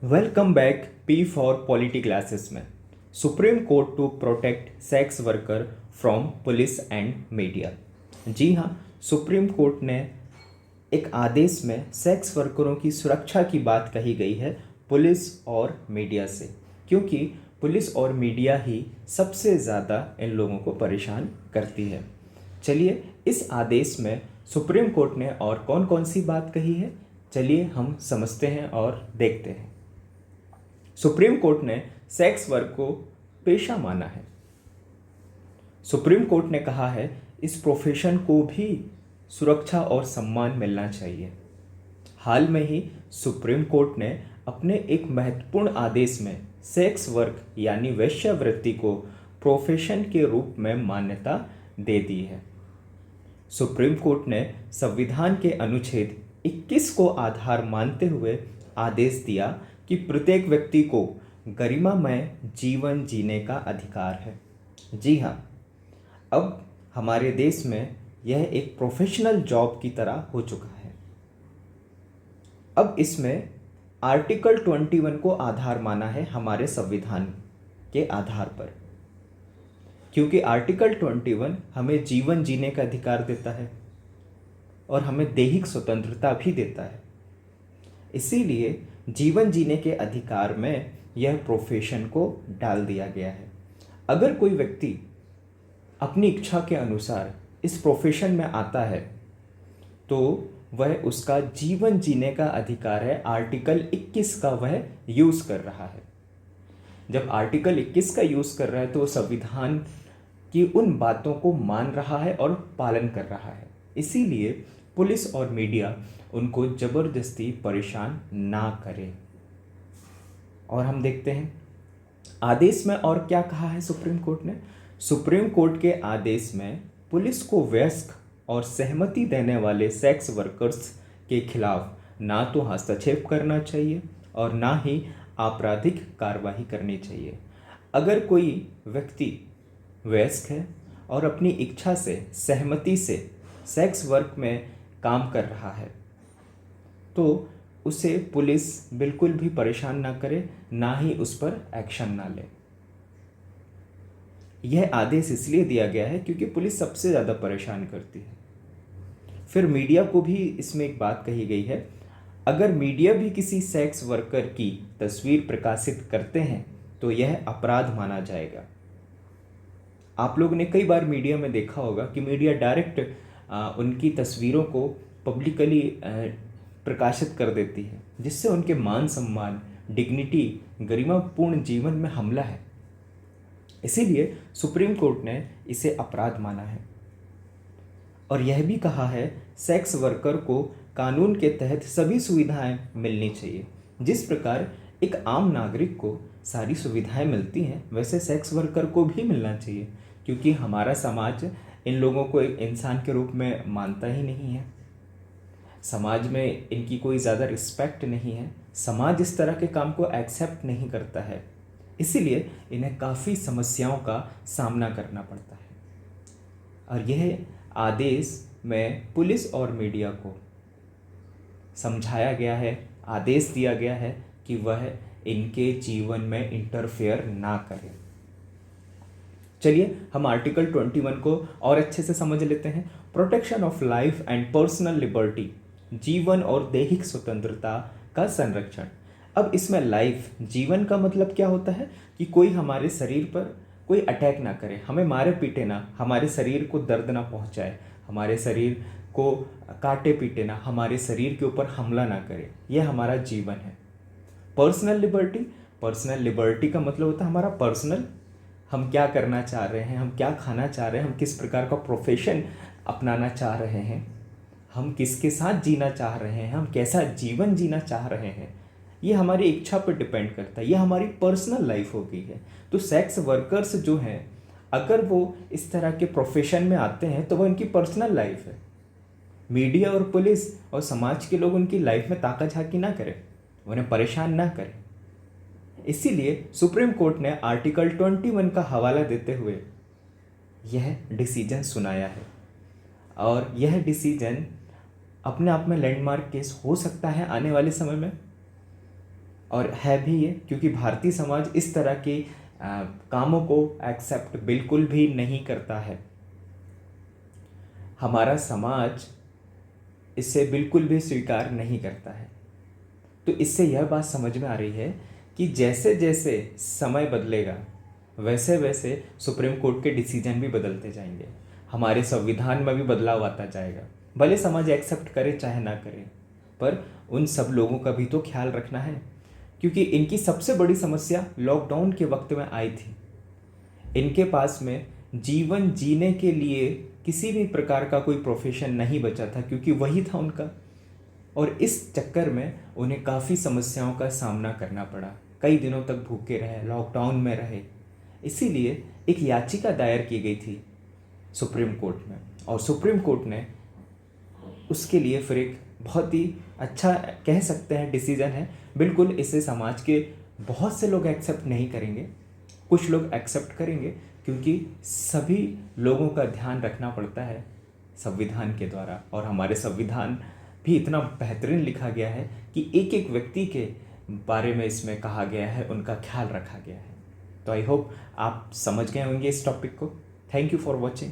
Welcome back P for polity classes में। Supreme Court to protect sex worker from police and media. जी हाँ, Supreme court ने एक आदेश में सेक्स वर्करों की सुरक्षा की बात कही गई है पुलिस और मीडिया से, क्योंकि पुलिस और मीडिया ही सबसे ज़्यादा इन लोगों को परेशान करती है। चलिए, इस आदेश में सुप्रीम कोर्ट ने और कौन कौन सी बात कही है, चलिए हम समझते हैं और देखते हैं। सुप्रीम कोर्ट ने सेक्स वर्क को पेशा माना है। सुप्रीम कोर्ट ने कहा है इस प्रोफेशन को भी सुरक्षा और सम्मान मिलना चाहिए। हाल में ही सुप्रीम कोर्ट ने अपने एक महत्वपूर्ण आदेश में सेक्स वर्क यानी वेश्यावृत्ति को प्रोफेशन के रूप में मान्यता दे दी है। सुप्रीम कोर्ट ने संविधान के अनुच्छेद 21 को आधार मानते हुए आदेश दिया कि प्रत्येक व्यक्ति को गरिमामय जीवन जीने का अधिकार है। जी हाँ, अब हमारे देश में यह एक प्रोफेशनल जॉब की तरह हो चुका है। अब इसमें आर्टिकल 21 को आधार माना है हमारे संविधान के आधार पर, क्योंकि आर्टिकल 21 हमें जीवन जीने का अधिकार देता है और हमें दैहिक स्वतंत्रता भी देता है। इसीलिए जीवन जीने के अधिकार में यह प्रोफेशन को डाल दिया गया है। अगर कोई व्यक्ति अपनी इच्छा के अनुसार इस प्रोफेशन में आता है तो वह उसका जीवन जीने का अधिकार है, आर्टिकल 21 का वह यूज़ कर रहा है। जब आर्टिकल 21 का यूज़ कर रहा है तो संविधान की उन बातों को मान रहा है और पालन कर रहा है। इसीलिए पुलिस और मीडिया उनको ज़बरदस्ती परेशान ना करे। और हम देखते हैं आदेश में और क्या कहा है सुप्रीम कोर्ट ने। सुप्रीम कोर्ट के आदेश में पुलिस को वयस्क और सहमति देने वाले सेक्स वर्कर्स के खिलाफ ना तो हस्तक्षेप करना चाहिए और ना ही आपराधिक कार्रवाई करनी चाहिए। अगर कोई व्यक्ति वयस्क है और अपनी इच्छा से, सहमति से सेक्स वर्क में काम कर रहा है तो उसे पुलिस बिल्कुल भी परेशान ना करे, ना ही उस पर एक्शन ना ले। यह आदेश इसलिए दिया गया है क्योंकि पुलिस सबसे ज़्यादा परेशान करती है। फिर मीडिया को भी इसमें एक बात कही गई है, अगर मीडिया भी किसी सेक्स वर्कर की तस्वीर प्रकाशित करते हैं तो यह अपराध माना जाएगा। आप लोगों ने कई बार मीडिया में देखा होगा कि मीडिया डायरेक्ट उनकी तस्वीरों को पब्लिकली प्रकाशित कर देती है, जिससे उनके मान सम्मान, डिग्निटी, गरिमापूर्ण जीवन में हमला है। इसीलिए सुप्रीम कोर्ट ने इसे अपराध माना है और यह भी कहा है सेक्स वर्कर को कानून के तहत सभी सुविधाएं मिलनी चाहिए। जिस प्रकार एक आम नागरिक को सारी सुविधाएं मिलती हैं, वैसे सेक्स वर्कर को भी मिलना चाहिए, क्योंकि हमारा समाज इन लोगों को एक इंसान के रूप में मानता ही नहीं है। समाज में इनकी कोई ज़्यादा रिस्पेक्ट नहीं है। समाज इस तरह के काम को एक्सेप्ट नहीं करता है, इसीलिए इन्हें काफ़ी समस्याओं का सामना करना पड़ता है। और यह आदेश में पुलिस और मीडिया को समझाया गया है, आदेश दिया गया है कि वह इनके जीवन में इंटरफेयर ना करें। चलिए हम आर्टिकल 21 को और अच्छे से समझ लेते हैं। Protection of life and personal liberty, जीवन और दैहिक स्वतंत्रता का संरक्षण। अब इसमें लाइफ, जीवन का मतलब क्या होता है कि कोई हमारे शरीर पर कोई अटैक ना करे, हमें मारे पीटे ना, हमारे शरीर को दर्द ना पहुंचाए, हमारे शरीर को काटे पीटे ना, हमारे शरीर के ऊपर हमला ना करे, यह हमारा जीवन है। पर्सनल लिबर्टी, पर्सनल लिबर्टी का मतलब होता है हमारा पर्सनल, हम क्या करना चाह रहे हैं, हम क्या खाना चाह रहे हैं, हम किस प्रकार का प्रोफेशन अपनाना चाह रहे हैं, हम किसके साथ जीना चाह रहे हैं, हम कैसा जीवन जीना चाह रहे हैं, ये हमारी इच्छा पर डिपेंड करता है। ये हमारी पर्सनल लाइफ हो गई है। तो सेक्स वर्कर्स जो हैं, अगर वो इस तरह के प्रोफेशन में आते हैं तो वो इनकी पर्सनल लाइफ है। मीडिया और पुलिस और समाज के लोग उनकी लाइफ में ताका झाकी ना करें, उन्हें परेशान ना करें। इसीलिए सुप्रीम कोर्ट ने आर्टिकल 21 का हवाला देते हुए यह डिसीजन सुनाया है और यह डिसीजन अपने आप में लैंडमार्क केस हो सकता है आने वाले समय में। और है भी ये, क्योंकि भारतीय समाज इस तरह के कामों को एक्सेप्ट बिल्कुल भी नहीं करता है। हमारा समाज इसे बिल्कुल भी स्वीकार नहीं करता है। तो इससे यह बात समझ में आ रही है कि जैसे जैसे समय बदलेगा वैसे वैसे सुप्रीम कोर्ट के डिसीजन भी बदलते जाएंगे, हमारे संविधान में भी बदलाव आता जाएगा। भले समाज एक्सेप्ट करे चाहे ना करे, पर उन सब लोगों का भी तो ख्याल रखना है, क्योंकि इनकी सबसे बड़ी समस्या लॉकडाउन के वक्त में आई थी। इनके पास में जीवन जीने के लिए किसी भी प्रकार का कोई प्रोफेशन नहीं बचा था, क्योंकि वही था उनका। और इस चक्कर में उन्हें काफ़ी समस्याओं का सामना करना पड़ा, कई दिनों तक भूखे रहे, लॉकडाउन में रहे। इसीलिए एक याचिका दायर की गई थी सुप्रीम कोर्ट में, और सुप्रीम कोर्ट ने उसके लिए फिर एक बहुत ही अच्छा कह सकते हैं डिसीजन है। बिल्कुल इसे समाज के बहुत से लोग एक्सेप्ट नहीं करेंगे, कुछ लोग एक्सेप्ट करेंगे, क्योंकि सभी लोगों का ध्यान रखना पड़ता है संविधान के द्वारा। और हमारे संविधान भी इतना बेहतरीन लिखा गया है कि एक एक व्यक्ति के बारे में इसमें कहा गया है, उनका ख्याल रखा गया है। तो आई होप आप समझ गए होंगे इस टॉपिक को। Thank you for watching.